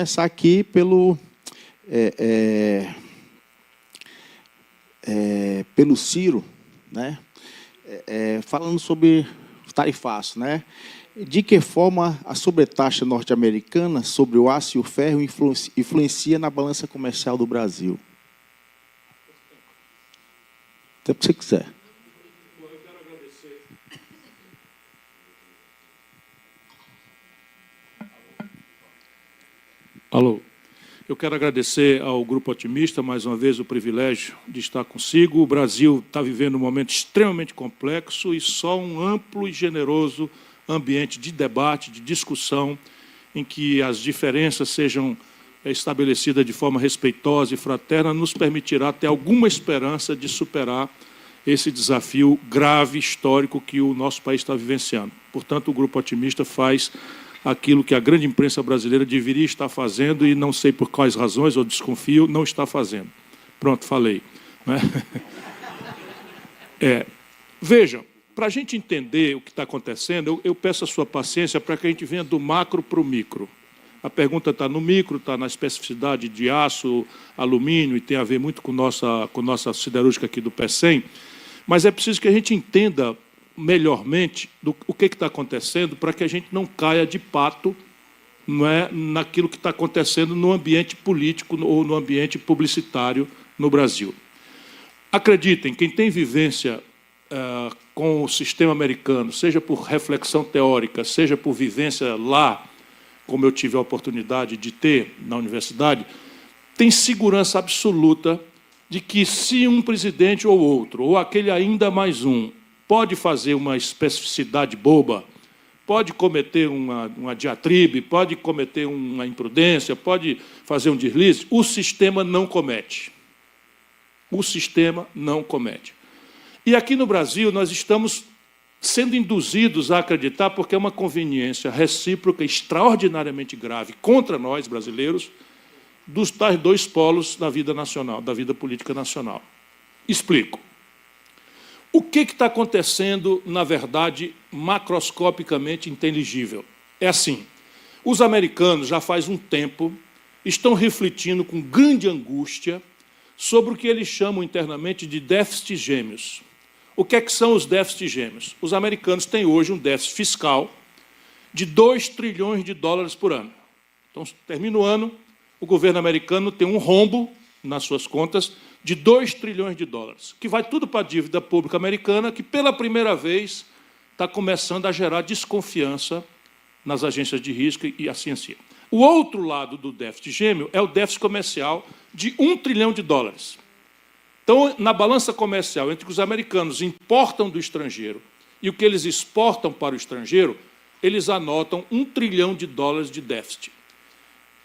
Começar aqui pelo Ciro, né? Falando sobre tarifaço, né? De que forma a sobretaxa norte-americana sobre o aço e o ferro influencia na balança comercial do Brasil? Até que você quiser. Eu quero agradecer. Alô. Eu quero agradecer ao Grupo Otimista, mais uma vez, o privilégio de estar consigo. O Brasil está vivendo um momento extremamente complexo e só um amplo e generoso ambiente de debate, de discussão, em que as diferenças sejam estabelecidas de forma respeitosa e fraterna, nos permitirá ter alguma esperança de superar esse desafio grave, histórico, que o nosso país está vivenciando. Portanto, o Grupo Otimista faz aquilo que a grande imprensa brasileira deveria estar fazendo e não sei por quais razões, ou desconfio, não está fazendo. Pronto, falei. Né? Vejam, para a gente entender o que está acontecendo, eu peço a sua paciência para que a gente venha do macro para o micro. A pergunta está no micro, está na especificidade de aço, alumínio, e tem a ver muito com nossa siderúrgica aqui do PE100, mas é preciso que a gente entenda melhormente o que está acontecendo para que a gente não caia de pato, não é, naquilo que está acontecendo no ambiente político ou no ambiente publicitário no Brasil. Acreditem, quem tem vivência com o sistema americano, seja por reflexão teórica, seja por vivência lá, como eu tive a oportunidade de ter na universidade, tem segurança absoluta de que se um presidente ou outro, ou aquele ainda mais um, pode fazer uma especificidade boba, pode cometer uma diatribe, pode cometer uma imprudência, pode fazer um deslize, o sistema não comete. O sistema não comete. E aqui no Brasil nós estamos sendo induzidos a acreditar, porque é uma conveniência recíproca extraordinariamente grave contra nós, brasileiros, dos tais dois polos da vida nacional, da vida política nacional. Explico. O que está acontecendo, na verdade, macroscopicamente inteligível? É assim, os americanos, já faz um tempo, estão refletindo com grande angústia sobre o que eles chamam internamente de déficits gêmeos. O que são os déficits gêmeos? Os americanos têm hoje um déficit fiscal de 2 trilhões de dólares por ano. Então, termina o ano, o governo americano tem um rombo nas suas contas de 2 trilhões de dólares, que vai tudo para a dívida pública americana, que pela primeira vez está começando a gerar desconfiança nas agências de risco e assim assim. O outro lado do déficit gêmeo é o déficit comercial de 1 trilhão de dólares. Então, na balança comercial entre o que os americanos importam do estrangeiro e o que eles exportam para o estrangeiro, eles anotam 1 trilhão de dólares de déficit.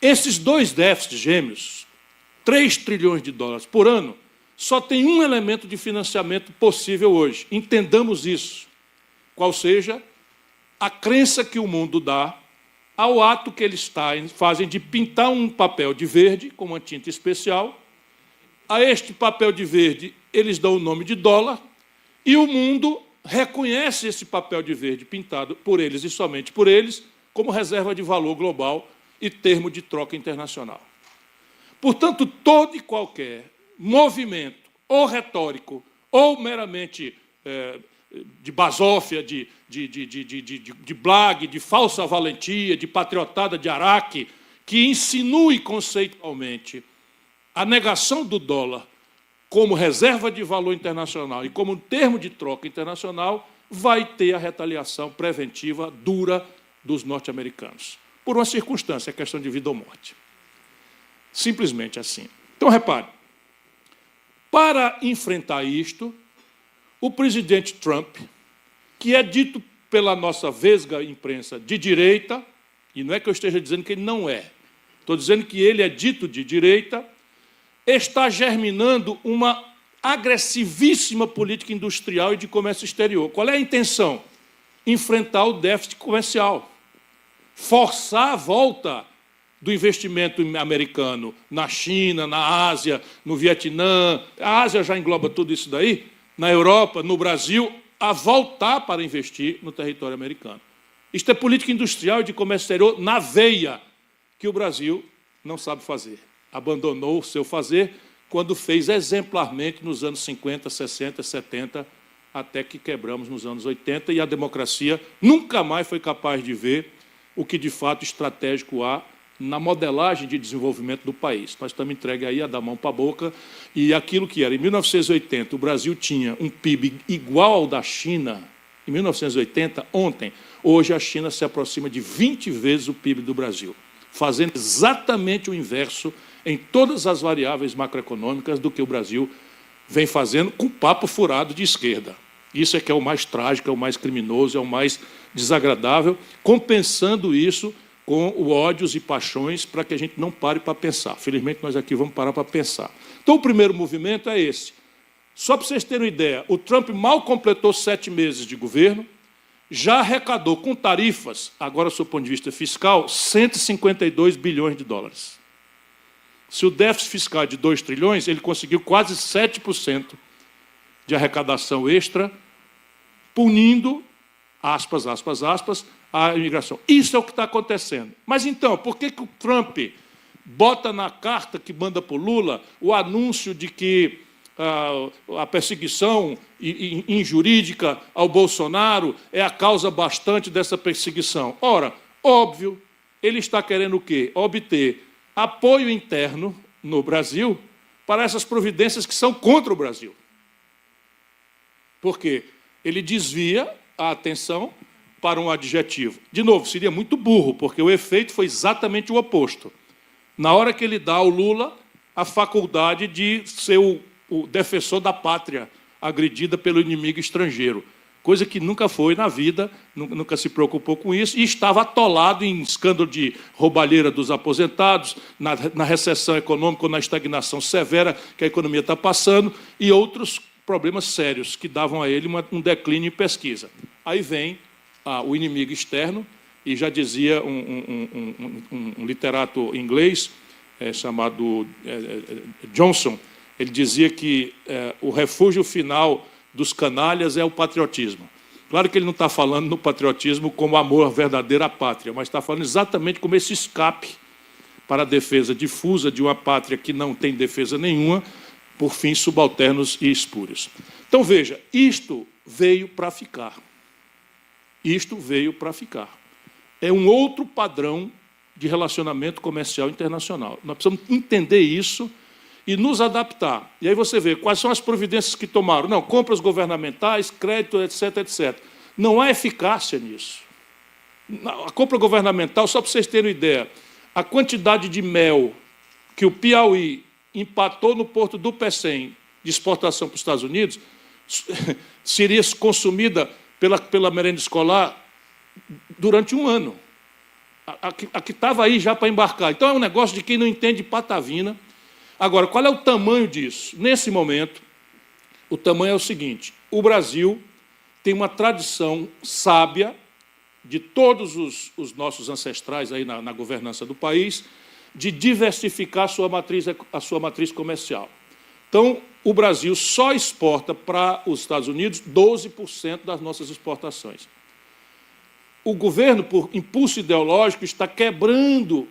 Esses dois déficits gêmeos, 3 trilhões de dólares por ano, só tem um elemento de financiamento possível hoje. Entendamos isso. Qual seja a crença que o mundo dá ao ato que eles fazem de pintar um papel de verde com uma tinta especial. A este papel de verde eles dão o nome de dólar e o mundo reconhece esse papel de verde pintado por eles e somente por eles como reserva de valor global e termo de troca internacional. Portanto, todo e qualquer movimento, ou retórico, ou meramente de basófia, de blague, de falsa valentia, de patriotada de Araque, que insinue conceitualmente a negação do dólar como reserva de valor internacional e como termo de troca internacional, vai ter a retaliação preventiva dura dos norte-americanos. Por uma circunstância, é questão de vida ou morte. Simplesmente assim. Então, repare, para enfrentar isto, o presidente Trump, que é dito pela nossa vesga imprensa de direita, e não é que eu esteja dizendo que ele não é, estou dizendo que ele é dito de direita, está germinando uma agressivíssima política industrial e de comércio exterior. Qual é a intenção? Enfrentar o déficit comercial, forçar a volta do investimento americano na China, na Ásia, no Vietnã, a Ásia já engloba tudo isso daí, na Europa, no Brasil, a voltar para investir no território americano. Isto é política industrial e de comércio exterior na veia que o Brasil não sabe fazer. Abandonou o seu fazer quando fez exemplarmente nos anos 50, 60, 70, até que quebramos nos anos 80, e a democracia nunca mais foi capaz de ver o que de fato estratégico há na modelagem de desenvolvimento do país. Nós estamos entregues aí a dar mão para a boca, e aquilo que era em 1980, o Brasil tinha um PIB igual ao da China, em 1980, ontem, hoje a China se aproxima de 20 vezes o PIB do Brasil, fazendo exatamente o inverso em todas as variáveis macroeconômicas do que o Brasil vem fazendo com papo furado de esquerda. Isso é que é o mais trágico, é o mais criminoso, é o mais desagradável, compensando isso com o ódios e paixões para que a gente não pare para pensar. Felizmente, nós aqui vamos parar para pensar. Então, o primeiro movimento é esse. Só para vocês terem uma ideia, o Trump mal completou 7 meses de governo, já arrecadou com tarifas, agora, do ponto de vista fiscal, 152 bilhões de dólares. Se o déficit fiscal é de 2 trilhões, ele conseguiu quase 7% de arrecadação extra, punindo, aspas, aspas, aspas, a imigração. Isso é o que está acontecendo. Mas, então, por que o Trump bota na carta que manda para o Lula o anúncio de que a perseguição injurídica ao Bolsonaro é a causa bastante dessa perseguição? Ora, óbvio, ele está querendo o quê? Obter apoio interno no Brasil para essas providências que são contra o Brasil. Porque ele desvia a atenção para um adjetivo. De novo, seria muito burro, porque o efeito foi exatamente o oposto. Na hora que ele dá ao Lula a faculdade de ser o defensor da pátria agredida pelo inimigo estrangeiro, coisa que nunca foi na vida, nunca se preocupou com isso, e estava atolado em escândalo de roubalheira dos aposentados, na recessão econômica, ou na estagnação severa que a economia está passando, e outros problemas sérios que davam a ele um declínio em pesquisa. Aí vem o inimigo externo, e já dizia um literato inglês chamado Johnson, ele dizia que o refúgio final dos canalhas é o patriotismo. Claro que ele não está falando no patriotismo como amor verdadeiro à pátria, mas está falando exatamente como esse escape para a defesa difusa de uma pátria que não tem defesa nenhuma, por fins subalternos e espúrios. Então, veja, isto veio para ficar. Isto veio para ficar. É um outro padrão de relacionamento comercial internacional. Nós precisamos entender isso e nos adaptar. E aí você vê quais são as providências que tomaram. Não, compras governamentais, crédito, etc., etc. Não há eficácia nisso. A compra governamental, só para vocês terem uma ideia, a quantidade de mel que o Piauí empatou no porto do Pecém de exportação para os Estados Unidos seria consumida pela merenda escolar durante um ano. A que estava aí já para embarcar. Então, é um negócio de quem não entende patavina. Agora, qual é o tamanho disso? Nesse momento, o tamanho é o seguinte: o Brasil tem uma tradição sábia de todos os nossos ancestrais aí na governança do país, de diversificar a sua matriz comercial. Então, o Brasil só exporta para os Estados Unidos 12% das nossas exportações. O governo, por impulso ideológico, está quebrando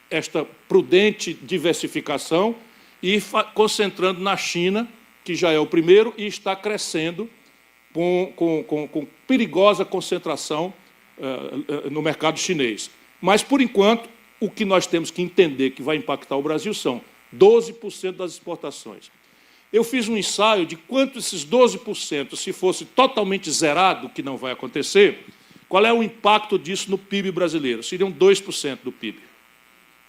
esta prudente diversificação e concentrando na China, que já é o primeiro, e está crescendo com perigosa concentração no mercado chinês. Mas, por enquanto, o que nós temos que entender que vai impactar o Brasil são 12% das exportações. Eu fiz um ensaio de quanto esses 12%, se fosse totalmente zerado, que não vai acontecer, qual é o impacto disso no PIB brasileiro? Seriam 2% do PIB.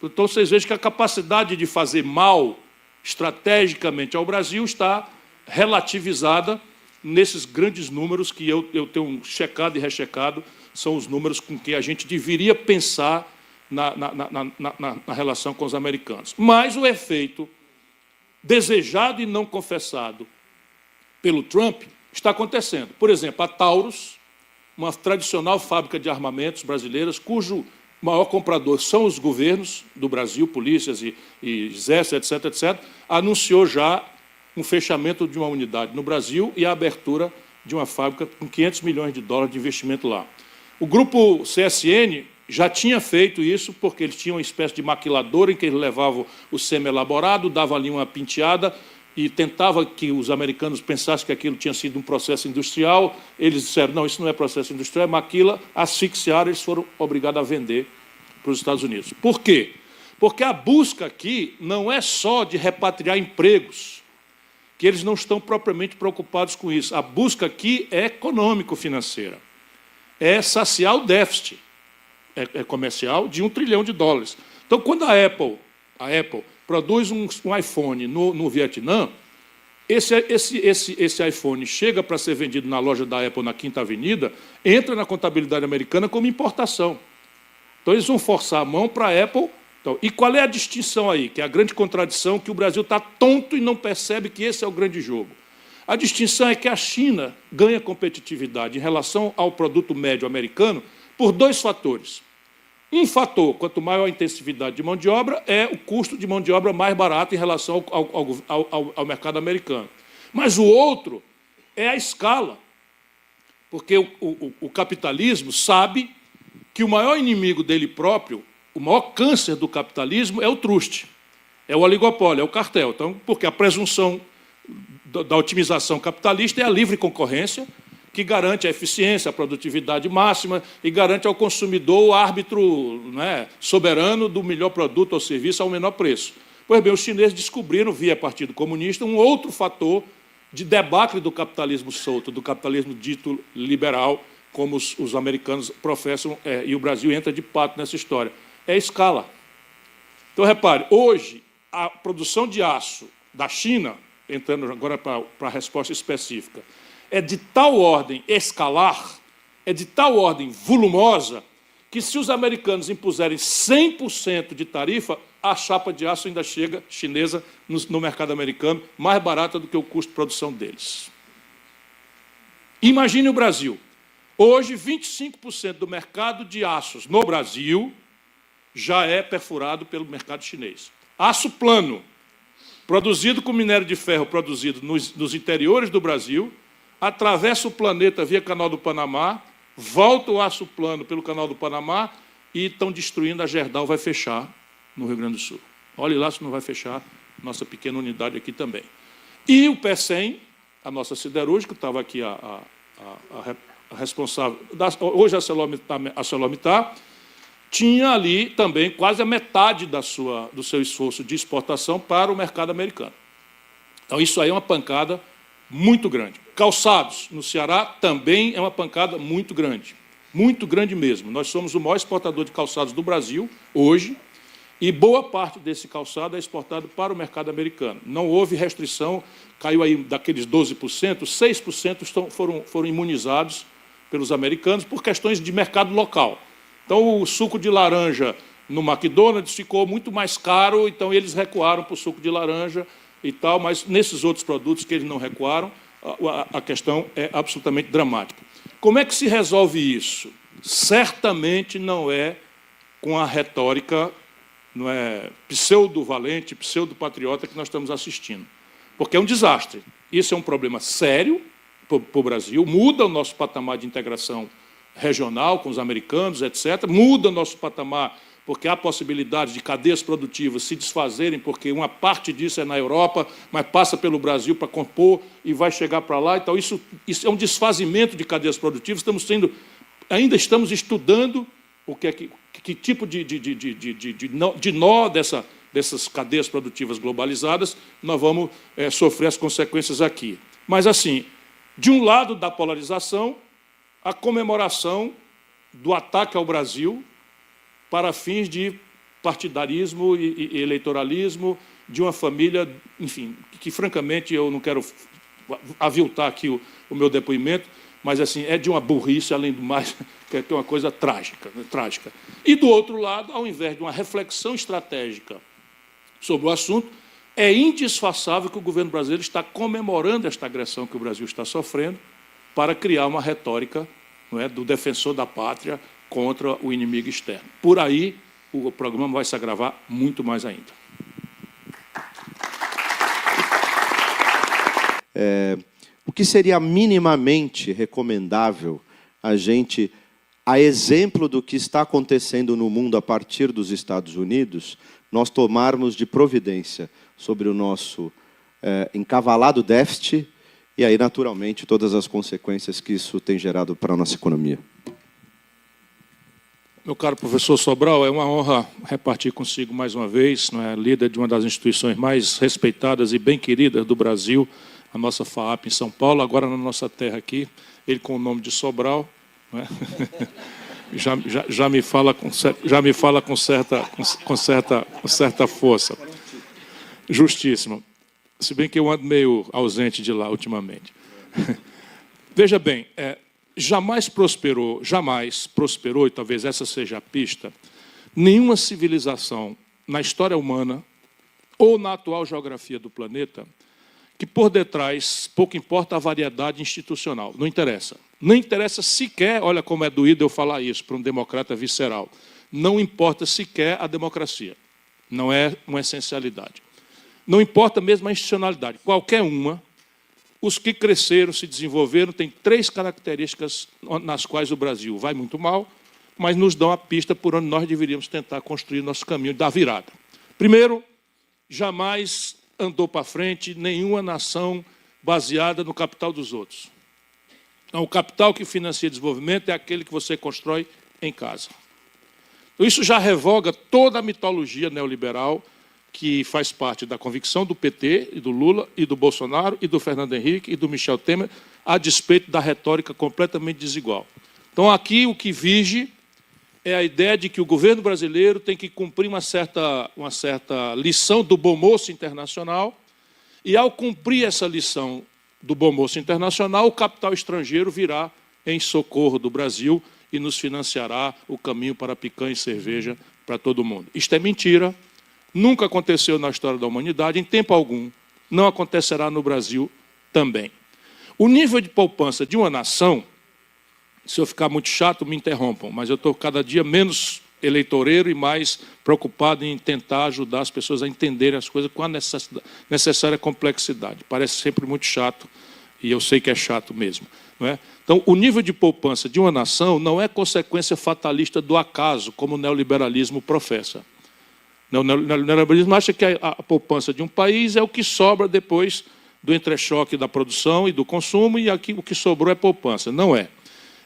Então, vocês vejam que a capacidade de fazer mal estrategicamente ao Brasil está relativizada nesses grandes números que eu tenho checado e rechecado, são os números com que a gente deveria pensar na relação com os americanos. Mas o efeito desejado e não confessado pelo Trump está acontecendo. Por exemplo, a Taurus, uma tradicional fábrica de armamentos brasileiras, cujo maior comprador são os governos do Brasil, polícias e exército, etc., etc., anunciou já um fechamento de uma unidade no Brasil e a abertura de uma fábrica com 500 milhões de dólares de investimento lá. O grupo CSN já tinha feito isso porque eles tinham uma espécie de maquiladora em que eles levavam o semi-elaborado, davam ali uma penteada e tentava que os americanos pensassem que aquilo tinha sido um processo industrial. Eles disseram, não, isso não é processo industrial, é maquila, asfixiaram, eles foram obrigados a vender para os Estados Unidos. Por quê? Porque a busca aqui não é só de repatriar empregos, que eles não estão propriamente preocupados com isso. A busca aqui é econômico-financeira, é saciar o déficit comercial de $1 trilhão. Então, quando a Apple produz um iPhone no Vietnã, esse iPhone chega para ser vendido na loja da Apple na Quinta Avenida, entra na contabilidade americana como importação. Então, eles vão forçar a mão para a Apple. Então, e qual é a distinção aí? Que é a grande contradição, que o Brasil está tonto e não percebe que esse é o grande jogo. A distinção é que a China ganha competitividade em relação ao produto médio americano por 2 fatores. Um fator, quanto maior a intensividade de mão de obra, é o custo de mão de obra mais barato em relação ao mercado americano. Mas o outro é a escala, porque o capitalismo sabe que o maior inimigo dele próprio, o maior câncer do capitalismo é o truste, é o oligopólio, é o cartel. Então, porque a presunção da otimização capitalista é a livre concorrência, que garante a eficiência, a produtividade máxima e garante ao consumidor o árbitro, né, soberano do melhor produto ou serviço ao menor preço. Pois bem, os chineses descobriram, via Partido Comunista, um outro fator de debacle do capitalismo solto, do capitalismo dito liberal, como os americanos professam, e o Brasil entra de pato nessa história. É a escala. Então, repare, hoje, a produção de aço da China, entrando agora para a resposta específica, é de tal ordem escalar, é de tal ordem volumosa, que se os americanos impuserem 100% de tarifa, a chapa de aço ainda chega, chinesa, no mercado americano, mais barata do que o custo de produção deles. Imagine o Brasil. Hoje, 25% do mercado de aços no Brasil já é perfurado pelo mercado chinês. Aço plano, produzido com minério de ferro produzido nos interiores do Brasil, atravessa o planeta via Canal do Panamá, volta o aço plano pelo Canal do Panamá e estão destruindo a Gerdau, vai fechar no Rio Grande do Sul. Olhe lá se não vai fechar nossa pequena unidade aqui também. E o PECEM, a nossa siderúrgica, estava aqui a responsável, hoje a ArcelorMittal, tinha ali também quase a metade do seu esforço de exportação para o mercado americano. Então, isso aí é uma pancada muito grande. Calçados, no Ceará, também é uma pancada muito grande mesmo. Nós somos o maior exportador de calçados do Brasil, hoje, e boa parte desse calçado é exportado para o mercado americano. Não houve restrição, caiu aí daqueles 12%, 6% foram imunizados pelos americanos por questões de mercado local. Então, o suco de laranja no McDonald's ficou muito mais caro, então eles recuaram para o suco de laranja e tal, mas nesses outros produtos que eles não recuaram, a questão é absolutamente dramática. Como é que se resolve isso? Certamente não é com a retórica, não é, pseudo-valente, pseudo-patriota que nós estamos assistindo, porque é um desastre. Isso é um problema sério para o Brasil, muda o nosso patamar de integração regional com os americanos, etc., muda o nosso patamar porque há possibilidade de cadeias produtivas se desfazerem, porque uma parte disso é na Europa, mas passa pelo Brasil para compor e vai chegar para lá. Então, isso é um desfazimento de cadeias produtivas. Ainda estamos estudando que tipo de nó dessas cadeias produtivas globalizadas nós vamos sofrer as consequências aqui. Mas, assim, de um lado da polarização, a comemoração do ataque ao Brasil para fins de partidarismo e eleitoralismo de uma família, enfim, que francamente eu não quero aviltar aqui o meu depoimento, mas assim é de uma burrice, além do mais, que é uma coisa trágica, né, trágica. E do outro lado, ao invés de uma reflexão estratégica sobre o assunto, é indisfaçável que o governo brasileiro está comemorando esta agressão que o Brasil está sofrendo para criar uma retórica, não é, do defensor da pátria contra o inimigo externo. Por aí, o programa vai se agravar muito mais ainda. O que seria minimamente recomendável a gente a exemplo do que está acontecendo no mundo a partir dos Estados Unidos, nós tomarmos de providência sobre o nosso encavalado déficit e aí, naturalmente, todas as consequências que isso tem gerado para a nossa economia. Meu caro professor Sobral, é uma honra repartir consigo mais uma vez, não é, líder de uma das instituições mais respeitadas e bem queridas do Brasil, a nossa FAAP em São Paulo, agora na nossa terra aqui, ele com o nome de Sobral, não é? já me fala com certa força. Justíssimo. Se bem que eu ando meio ausente de lá ultimamente. Veja bem, jamais prosperou, e talvez essa seja a pista, nenhuma civilização na história humana ou na atual geografia do planeta que por detrás pouco importa a variedade institucional. Não interessa. Não interessa sequer, olha como é doído eu falar isso para um democrata visceral, não importa sequer a democracia. Não é uma essencialidade. Não importa mesmo a institucionalidade. Qualquer uma, os que cresceram, se desenvolveram, têm 3 características nas quais o Brasil vai muito mal, mas nos dão a pista por onde nós deveríamos tentar construir nosso caminho da virada. Primeiro, jamais andou para frente nenhuma nação baseada no capital dos outros. Então, o capital que financia desenvolvimento é aquele que você constrói em casa. Isso já revoga toda a mitologia neoliberal que faz parte da convicção do PT, e do Lula, e do Bolsonaro, e do Fernando Henrique, e do Michel Temer, a despeito da retórica completamente desigual. Então, aqui, o que vige é a ideia de que o governo brasileiro tem que cumprir uma certa lição do bom moço internacional, e, ao cumprir essa lição do bom moço internacional, o capital estrangeiro virá em socorro do Brasil e nos financiará o caminho para picanha e cerveja para todo mundo. Isto é mentira. Nunca aconteceu na história da humanidade, em tempo algum, não acontecerá no Brasil também. O nível de poupança de uma nação, se eu ficar muito chato, me interrompam, mas eu estou cada dia menos eleitoreiro e mais preocupado em tentar ajudar as pessoas a entenderem as coisas com a necessária complexidade. Parece sempre muito chato, e eu sei que é chato mesmo. Não é? Então, o nível de poupança de uma nação não é consequência fatalista do acaso, como o neoliberalismo professa. O neoliberalismo acha que a poupança de um país é o que sobra depois do entrechoque da produção e do consumo, e aqui o que sobrou é poupança. Não é.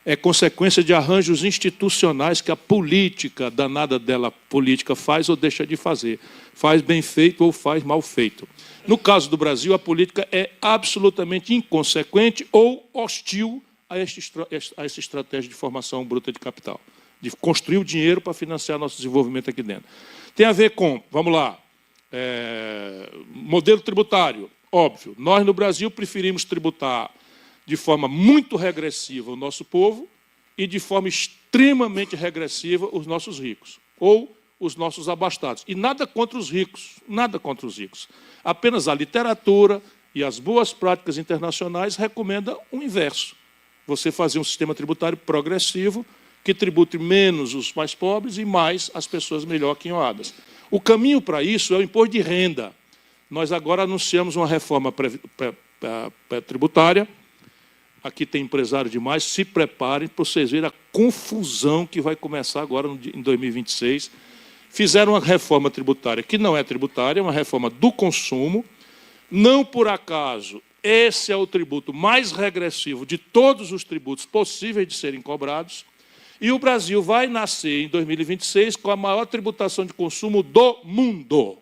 É consequência de arranjos institucionais que a política, danada dela, política, faz ou deixa de fazer. Faz bem feito ou faz mal feito. No caso do Brasil, a política é absolutamente inconsequente ou hostil a essa estratégia de formação bruta de capital, de construir o dinheiro para financiar nosso desenvolvimento aqui dentro. Tem a ver com, vamos lá, modelo tributário, óbvio. Nós, no Brasil, preferimos tributar de forma muito regressiva o nosso povo e de forma extremamente regressiva os nossos ricos, ou os nossos abastados. E nada contra os ricos, nada contra os ricos. Apenas a literatura e as boas práticas internacionais recomendam o inverso. Você fazer um sistema tributário progressivo que tribute menos os mais pobres e mais as pessoas melhor quinhoadas. O caminho para isso é o imposto de renda. Nós agora anunciamos uma reforma tributária. Aqui tem empresário demais, se preparem para vocês verem a confusão que vai começar agora em 2026. Fizeram uma reforma tributária que não é tributária, é uma reforma do consumo. Não por acaso, esse é o tributo mais regressivo de todos os tributos possíveis de serem cobrados. E o Brasil vai nascer em 2026 com a maior tributação de consumo do mundo,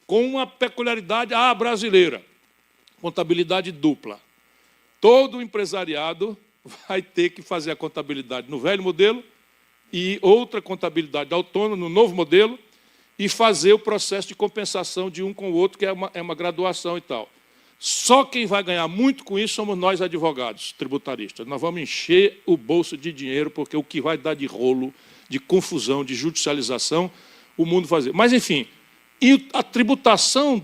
com uma peculiaridade brasileira, contabilidade dupla. Todo empresariado vai ter que fazer a contabilidade no velho modelo e outra contabilidade autônoma no novo modelo e fazer o processo de compensação de um com o outro, que é uma graduação e tal. Só quem vai ganhar muito com isso somos nós, advogados tributaristas. Nós vamos encher o bolso de dinheiro, porque o que vai dar de rolo, de confusão, de judicialização, o mundo fazer. Mas, enfim, e a tributação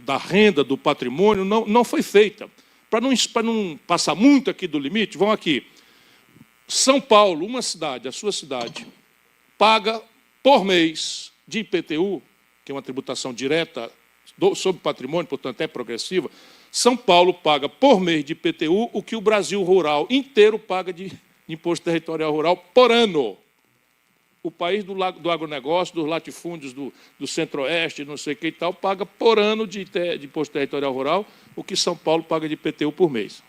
da renda, do patrimônio, não foi feita. Para não passar muito aqui do limite, vão aqui. São Paulo, uma cidade, a sua cidade, paga por mês de IPTU, que é uma tributação direta sobre patrimônio, portanto é progressiva. São Paulo paga por mês de IPTU o que o Brasil rural inteiro paga de de imposto territorial rural por ano. O país do agronegócio, dos latifúndios do centro-oeste, não sei o que e tal, paga por ano de imposto territorial rural o que São Paulo paga de IPTU por mês.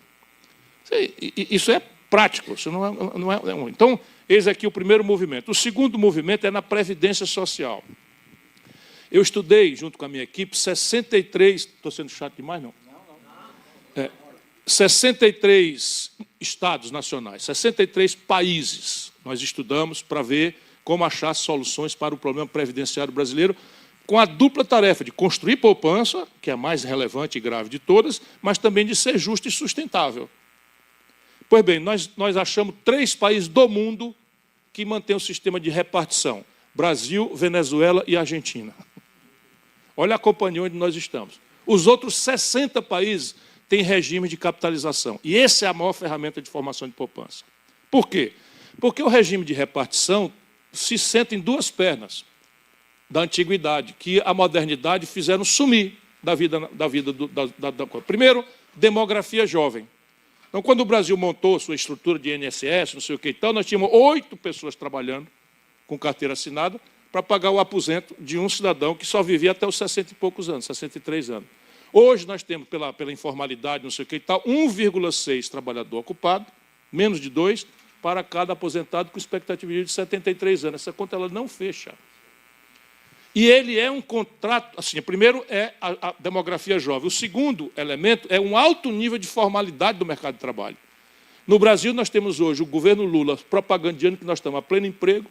Isso é prático, isso não é. Então, eis aqui o primeiro movimento. O segundo movimento é na Previdência Social. Eu estudei, junto com a minha equipe, 63... Estou sendo chato demais, não? 63 estados nacionais, 63 países nós estudamos para ver como achar soluções para o problema previdenciário brasileiro, com a dupla tarefa de construir poupança, que é a mais relevante e grave de todas, mas também de ser justa e sustentável. Pois bem, nós achamos 3 países do mundo que mantêm o sistema de repartição: Brasil, Venezuela e Argentina. Olha a companhia onde nós estamos. Os outros 60 países têm regime de capitalização. E essa é a maior ferramenta de formação de poupança. Por quê? Porque o regime de repartição se senta em 2 pernas da antiguidade, que a modernidade fizeram sumir da vida Primeiro, demografia jovem. Então, quando o Brasil montou sua estrutura de INSS, não sei o que e tal, nós tínhamos 8 pessoas trabalhando com carteira assinada para pagar o aposento de um cidadão que só vivia até os 60 e poucos anos, 63 anos. Hoje nós temos, pela informalidade, não sei o que e tal, 1,6 trabalhador ocupado, menos de 2, para cada aposentado com expectativa de vida de 73 anos. Essa conta ela não fecha. E ele é um contrato, assim, primeiro é a demografia jovem. O segundo elemento é um alto nível de formalidade do mercado de trabalho. No Brasil, nós temos hoje o governo Lula propagandeando que nós estamos a pleno emprego,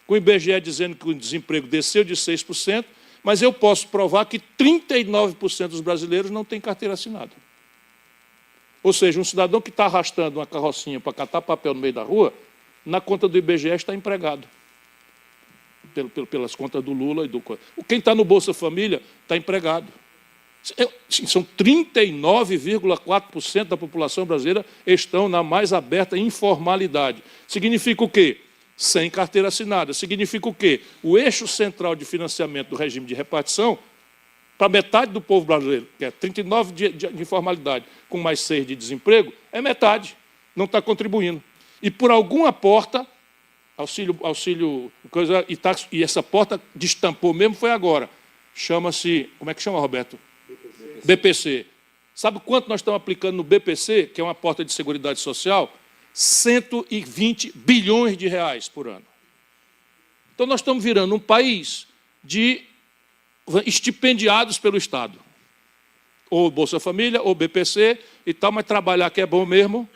com o IBGE dizendo que o desemprego desceu de 6%, mas eu posso provar que 39% dos brasileiros não têm carteira assinada. Ou seja, um cidadão que está arrastando uma carrocinha para catar papel no meio da rua, na conta do IBGE está empregado. Pelas contas do Lula e do... Quem está no Bolsa Família está empregado. São 39,4% da população brasileira estão na mais aberta informalidade. Significa o quê? Sem carteira assinada. Significa o quê? O eixo central de financiamento do regime de repartição, para metade do povo brasileiro, que é 39% de informalidade, com mais 6% de desemprego, é metade, não está contribuindo. E por alguma porta, auxílio coisa, e essa porta destampou mesmo, foi agora. Chama-se, como é que chama, Roberto? BPC. Sabe quanto nós estamos aplicando no BPC, que é uma porta de Seguridade Social? 120 bilhões de reais por ano. Então, nós estamos virando um país de estipendiados pelo Estado. Ou Bolsa Família, ou BPC e tal, mas trabalhar que é bom mesmo,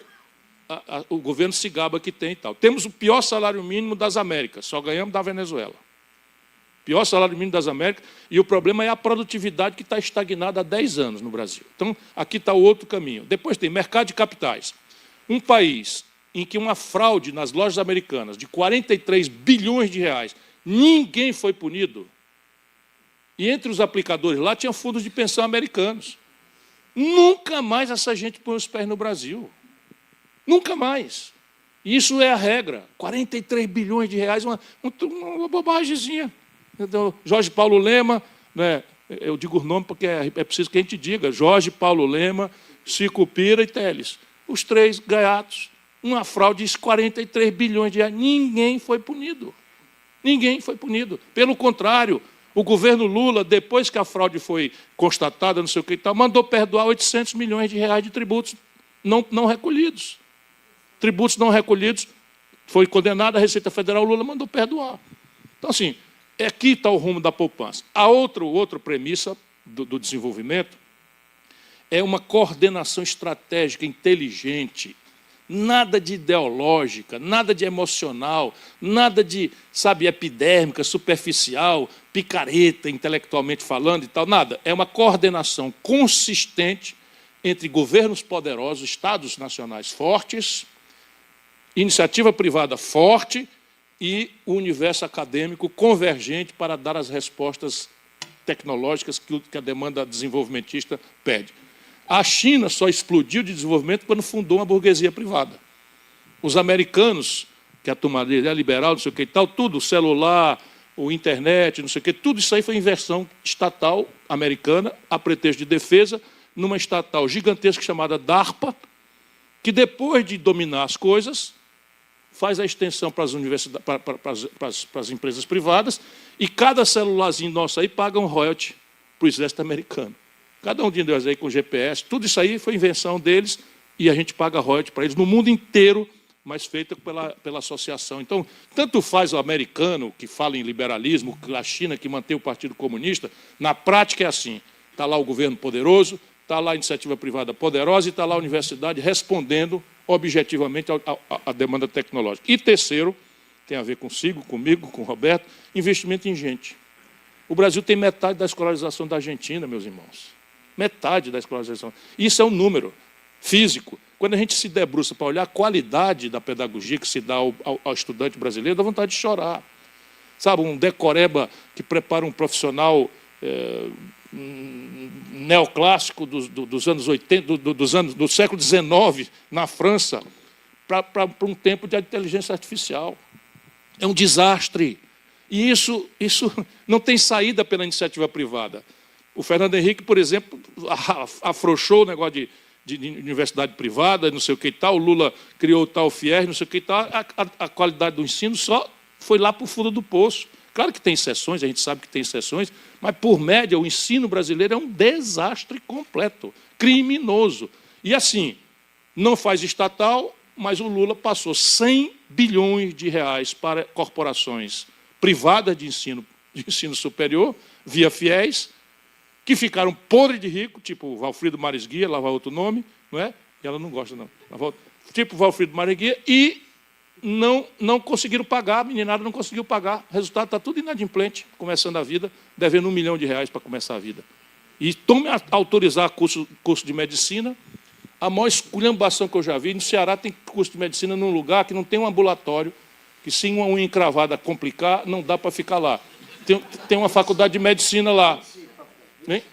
o governo se gaba que tem e tal. Temos o pior salário mínimo das Américas, só ganhamos da Venezuela. Pior salário mínimo das Américas, e o problema é a produtividade que está estagnada há 10 anos no Brasil. Então, aqui está o outro caminho. Depois tem mercado de capitais. Um país em que uma fraude nas lojas americanas de 43 bilhões de reais, ninguém foi punido. E entre os aplicadores lá tinha fundos de pensão americanos. Nunca mais essa gente põe os pés no Brasil. Nunca mais. Isso é a regra. 43 bilhões de reais, uma bobagemzinha. Então, Jorge Paulo Lema, né, eu digo o nome porque é preciso que a gente diga, Jorge Paulo Lema, Sicupira e Teles. Os 3 gaiatos, uma fraude de 43 bilhões de reais. Ninguém foi punido. Ninguém foi punido. Pelo contrário, o governo Lula, depois que a fraude foi constatada, não sei o que e tal, mandou perdoar 800 milhões de reais de tributos não recolhidos. Tributos não recolhidos, foi condenada a Receita Federal, Lula mandou perdoar. Então, assim, aqui está o rumo da poupança. A outra premissa do desenvolvimento é uma coordenação estratégica inteligente, nada de ideológica, nada de emocional, nada de, sabe, epidérmica, superficial, picareta, intelectualmente falando e tal, nada. É uma coordenação consistente entre governos poderosos, estados nacionais fortes, iniciativa privada forte e o universo acadêmico convergente para dar as respostas tecnológicas que a demanda desenvolvimentista pede. A China só explodiu de desenvolvimento quando fundou uma burguesia privada. Os americanos, que a turma dele é liberal, não sei o que e tal, tudo, o celular, o internet, não sei o que, tudo isso aí foi inversão estatal americana, a pretexto de defesa, numa estatal gigantesca chamada DARPA, que depois de dominar as coisas, faz a extensão para as universidades, para as empresas privadas, e cada celularzinho nosso aí paga um royalty para o exército americano. Cada um de nós aí com GPS, tudo isso aí foi invenção deles, e a gente paga royalty para eles no mundo inteiro, mas feita pela associação. Então, tanto faz o americano, que fala em liberalismo, a China, que mantém o Partido Comunista, na prática é assim. Está lá o governo poderoso, está lá a iniciativa privada poderosa e está lá a universidade respondendo objetivamente à demanda tecnológica. E terceiro, tem a ver consigo, comigo, com o Roberto, investimento em gente. O Brasil tem metade da escolarização da Argentina, meus irmãos. Metade da escolarização. Isso é um número físico. Quando a gente se debruça para olhar a qualidade da pedagogia que se dá ao estudante brasileiro, dá vontade de chorar. Sabe, um decoreba que prepara um profissional neoclássico dos anos 80, do século XIX, na França, para um tempo de inteligência artificial. É um desastre. E isso não tem saída pela iniciativa privada. O Fernando Henrique, por exemplo, afrouxou o negócio de universidade privada, não sei o que e tal, o Lula criou o tal FIES, não sei o que e tal, a qualidade do ensino só foi lá para o fundo do poço. Claro que tem exceções, a gente sabe que tem exceções, mas, por média, o ensino brasileiro é um desastre completo, criminoso. E, assim, não faz estatal, mas o Lula passou 100 bilhões de reais para corporações privadas de ensino superior, via FIES, que ficaram podres de rico, tipo Valfrido Maris Guia, lá vai outro nome, não é? E ela não gosta, não. Tipo Valfrido Maris Guia, e não conseguiram pagar, a meninada não conseguiu pagar. O resultado está tudo inadimplente, começando a vida, devendo R$1 milhão para começar a vida. E tome a autorizar curso de medicina, a maior esculhambação que eu já vi, no Ceará tem curso de medicina num lugar que não tem um ambulatório, que se uma unha encravada complicar, não dá para ficar lá. Tem uma faculdade de medicina lá. Hein?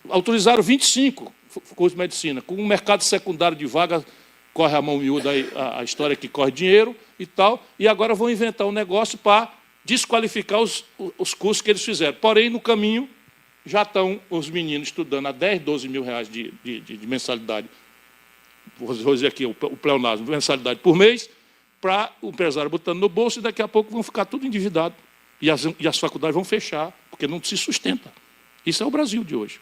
Autorizaram 25 cursos de medicina, com um mercado secundário de vaga, corre a mão miúda aí, a história que corre dinheiro e tal, e agora vão inventar um negócio para desqualificar os cursos que eles fizeram. Porém, no caminho, já estão os meninos estudando a 10, 12 mil reais de mensalidade, vou dizer aqui, o pleonasmo, mensalidade por mês, para o empresário botando no bolso, e daqui a pouco vão ficar tudo endividado. E as faculdades vão fechar, porque não se sustenta. Isso é o Brasil de hoje.